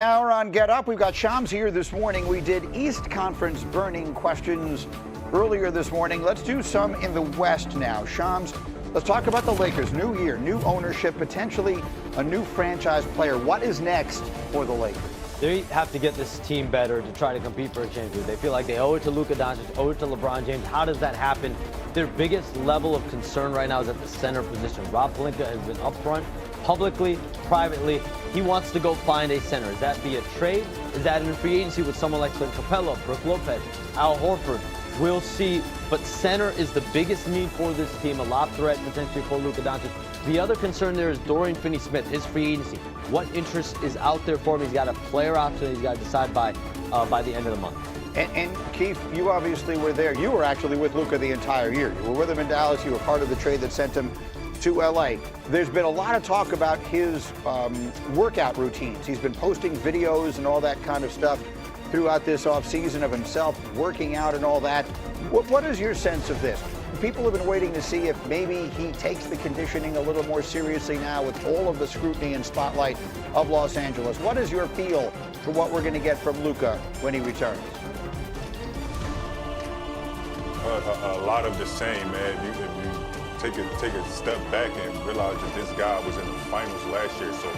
Hour on Get Up. We've got Shams here this morning. We did East Conference burning questions earlier this morning. Let's do some in the West now. Shams, let's talk about the Lakers. New year, new ownership, potentially a new franchise player. What is next for the Lakers? They have to get this team better to try to compete for a championship. They feel like they owe it to Luka Doncic, owe it to LeBron James. How does that happen? Their biggest level of concern right now is at the center position. Rob Pelinka has been upfront, publicly, privately. He wants to go find a center. Is that via trade? Is that in a free agency with someone like Clint Capella, Brook Lopez, Al Horford? We'll see. But center is the biggest need for this team. A lob threat potentially for Luka Doncic. The other concern there is Dorian Finney-Smith, his free agency. What interest is out there for him? He's got a player option he's got to decide by the end of the month. And Keith, you obviously were there. You were actually with Luka the entire year. You were with him in Dallas. You were part of the trade that sent him to LA. There's been a lot of talk about his workout routines. He's been posting videos and all that kind of stuff throughout this offseason of himself working out and all that. What is your sense of this? People have been waiting to see if maybe he takes the conditioning a little more seriously now with all of the scrutiny and spotlight of Los Angeles. What is your feel for what we're going to get from Luka when he returns? A lot of the same, man. If you take a step back and realize that this guy was in the finals last year, so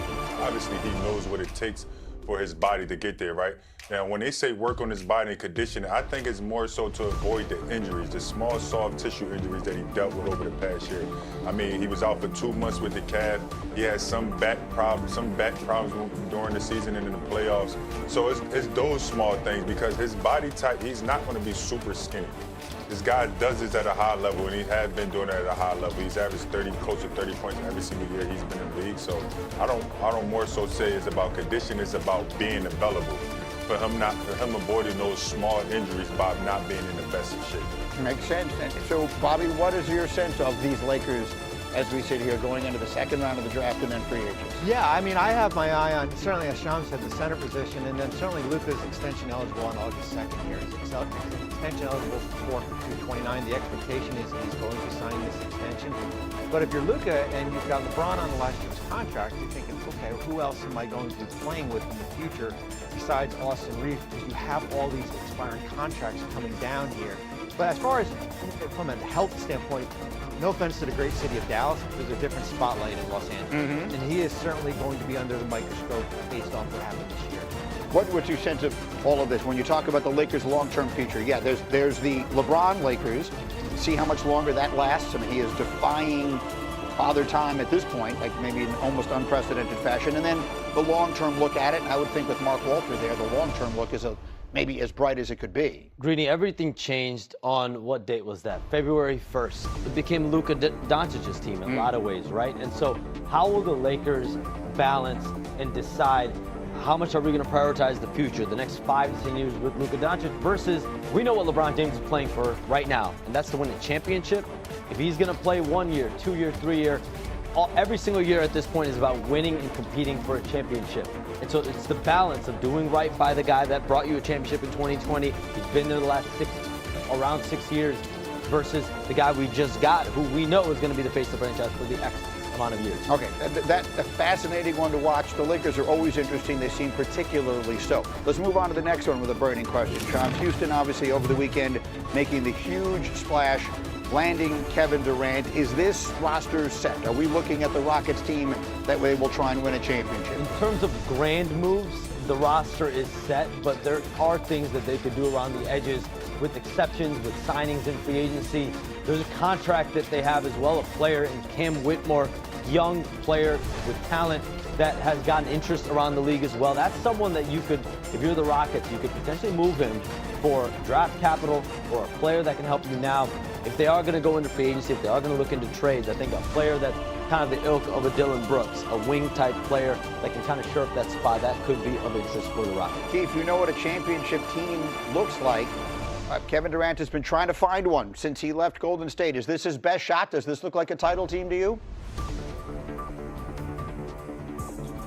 obviously he knows what it takes for his body to get there, right? Now, when they say work on his body and conditioning, I think it's more so to avoid the injuries, the small soft tissue injuries that he dealt with over the past year. I mean, he was out for 2 months with the calf. He had some back problems during the season and in the playoffs. So it's those small things because his body type, he's not going to be super skinny. This guy does this at a high level, and he has been doing it at a high level. He's averaged close to 30 points every single year he's been in the league. So I don't more so say it's about condition. It's about being available. For him avoiding those small injuries by not being in the best of shape. Makes sense. And so, Bobby, what is your sense of these Lakers as we sit here going into the second round of the draft and then free agents? Yeah, I mean, I have my eye on, certainly as Shams said, the center position, and then certainly Luka's extension eligible on August 2nd here. He's extension eligible for 229. The expectation is he's going to sign this extension. But if you're Luka and you've got LeBron on the last year's contract, you're thinking, okay, who else am I going to be playing with in the future besides Austin Reeves? Because you have all these expiring contracts coming down here. But as far as from a health standpoint, no offense to the great city of Dallas, there's a different spotlight in Los Angeles. And he is certainly going to be under the microscope based on what happened this year. What's your sense of all of this? When you talk about the Lakers' long-term future, yeah, there's the LeBron Lakers. See how much longer that lasts. I mean, he is defying father time at this point, like maybe in almost unprecedented fashion. And then the long-term look at it, I would think with Mark Walter there, the long-term look is maybe as bright as it could be. Greeny, everything changed on what date was that? February 1st. It became Luka Doncic's team in a lot of ways, right? And so how will the Lakers balance and decide how much are we going to prioritize the future, the next 5 to 10 years with Luka Doncic versus we know what LeBron James is playing for right now, and that's to win a championship. If he's going to play 1 year, 2 year, 3 year, every single year at this point is about winning and competing for a championship. And so it's the balance of doing right by the guy that brought you a championship in 2020. He's been there the last around 6 years versus the guy we just got, who we know is going to be the face of the franchise for the X amount of years. Okay, that's a fascinating one to watch. The Lakers are always interesting. They seem particularly so. Let's move on to the next one with a burning question. Shams, Houston obviously over the weekend making the huge splash, landing Kevin Durant. Is this roster set? Are we looking at the Rockets team that way will try and win a championship? In terms of grand moves, the roster is set, but there are things that they could do around the edges with exceptions, with signings in free agency. There's a contract that they have as well, a player in Cam Whitmore, young player with talent that has gotten interest around the league as well. That's someone that you could, if you're the Rockets, you could potentially move him for draft capital or a player that can help you now. If they are going to go into free agency, if they are going to look into trades, I think a player that's kind of the ilk of a Dylan Brooks, a wing-type player that can kind of shore up that spot, that could be of interest for the Rockets. Keith, you know what a championship team looks like. Kevin Durant has been trying to find one since he left Golden State. Is this his best shot? Does this look like a title team to you?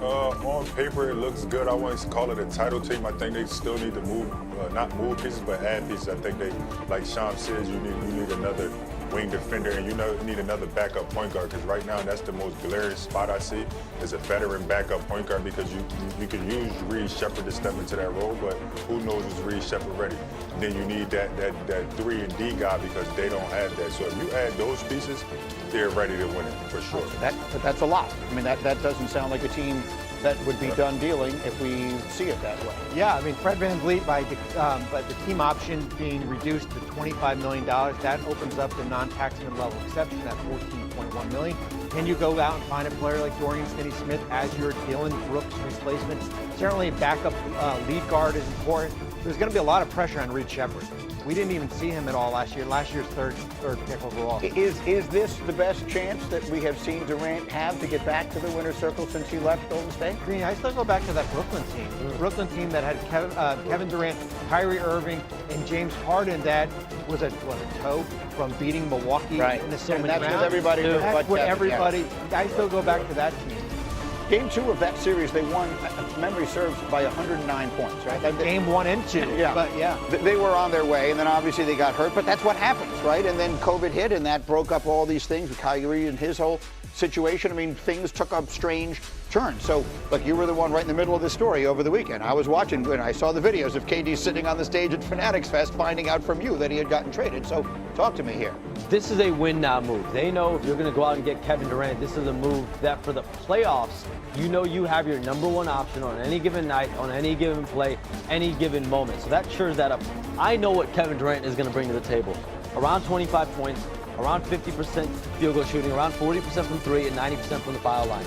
On paper, it looks good. I wouldn't call it a title team. I think they still need to move, not move pieces, but add pieces. I think they, like Sean says, you need another wing defender, and you need another backup point guard, because right now that's the most glaring spot I see is a veteran backup point guard, because you can use Reed Shepherd to step into that role, but who knows is Reed Shepherd ready? Then you need that 3 and D guy, because they don't have that. So if you add those pieces, they're ready to win it for sure. But that's a lot. I mean, that doesn't sound like a team that would be done dealing if we see it that way. Yeah, I mean, Fred VanVleet, by the team option being reduced to $25 million, that opens up the non-taxman level exception at $14.1 million. Can you go out and find a player like Dorian Finney-Smith as your Dylan Brooks replacement? Certainly, backup lead guard is important. There's going to be a lot of pressure on Reed Shepherd. We didn't even see him at all last year. Last year's third pick overall. Is this the best chance that we have seen Durant have to get back to the winner's circle since he left Golden State? Green, I still go back to that Brooklyn team. The Brooklyn team that had Kevin Durant, Kyrie Irving, and James Harden. That was a toe from beating Milwaukee in the so many rounds. That's what everybody knew. That's what everybody. I still go back to that team. Game 2 of that series, they won, if memory serves, by 109 points, right? Game 1 and 2. Yeah. But yeah. They were on their way, and then obviously they got hurt, but that's what happens, right? And then COVID hit, and that broke up all these things with Kyrie and his whole situation. I mean, things took a strange turn. So, look, you were the one right in the middle of the story over the weekend. I was watching, and I saw the videos of KD sitting on the stage at Fanatics Fest, finding out from you that he had gotten traded. So, talk to me here. This is a win-now move. They know if you're going to go out and get Kevin Durant, this is a move that for the playoffs, you know you have your number one option on any given night, on any given play, any given moment. So that shores that up. I know what Kevin Durant is going to bring to the table. Around 25 points, around 50% field goal shooting, around 40% from 3 and 90% from the foul line.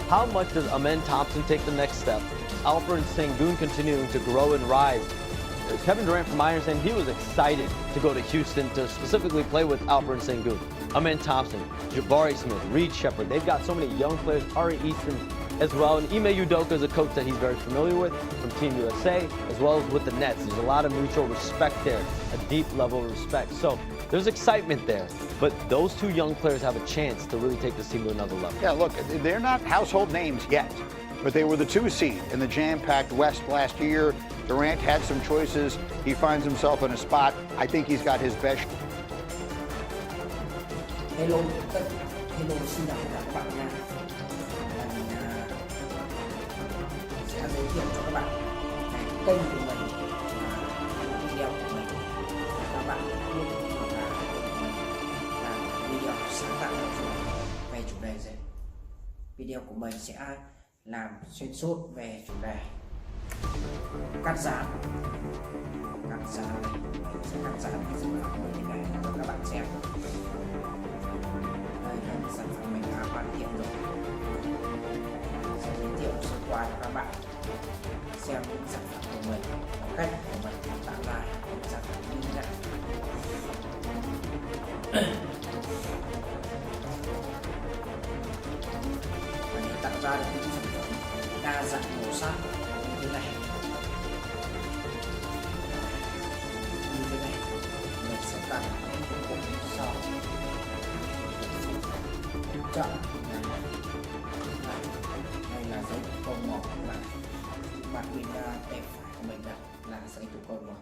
How much does Amen Thompson take the next step? Alfred Sengun continuing to grow and rise. Kevin Durant, from my understanding, he was excited to go to Houston to specifically play with Alfred Sengun. Amen Thompson, Jabari Smith, Reed Shepherd. They've got so many young players, Ari Easton as well. And Ime Udoka is a coach that he's very familiar with from Team USA, as well as with the Nets. There's a lot of mutual respect there, a deep level of respect. So there's excitement there. But those two young players have a chance to really take this team to another level. Yeah, look, they're not household names yet, but they were the 2 seed in the jam-packed West last year. Durant had some choices. He finds himself in a spot. I think he's got his best. Hello, xin chào tất cả các bạn nha. Mình sẽ giới thiệu cho các bạn cái kênh của mình, video của mình. Các bạn luôn làm video sáng tạo về chủ đề gì. Video của mình sẽ làm xuyên suốt về chủ đề cắt giảm mình sẽ cắt giảm cái sản phẩm của mình này cho các bạn xem. Đây là sản phẩm mình đã hoàn thiện rồi, sẽ giới thiệu sơ qua cho các bạn xem những sản phẩm của mình, cách của mình tạo ra những sản phẩm như thế nào. Và để tạo ra được những sản phẩm đa dạng màu sắc như thế này, mình sẽ cần những công cụ sau. Chọn đây là giấy thủ công màu, bạn nhìn tay phải của mình là giấy thủ công màu.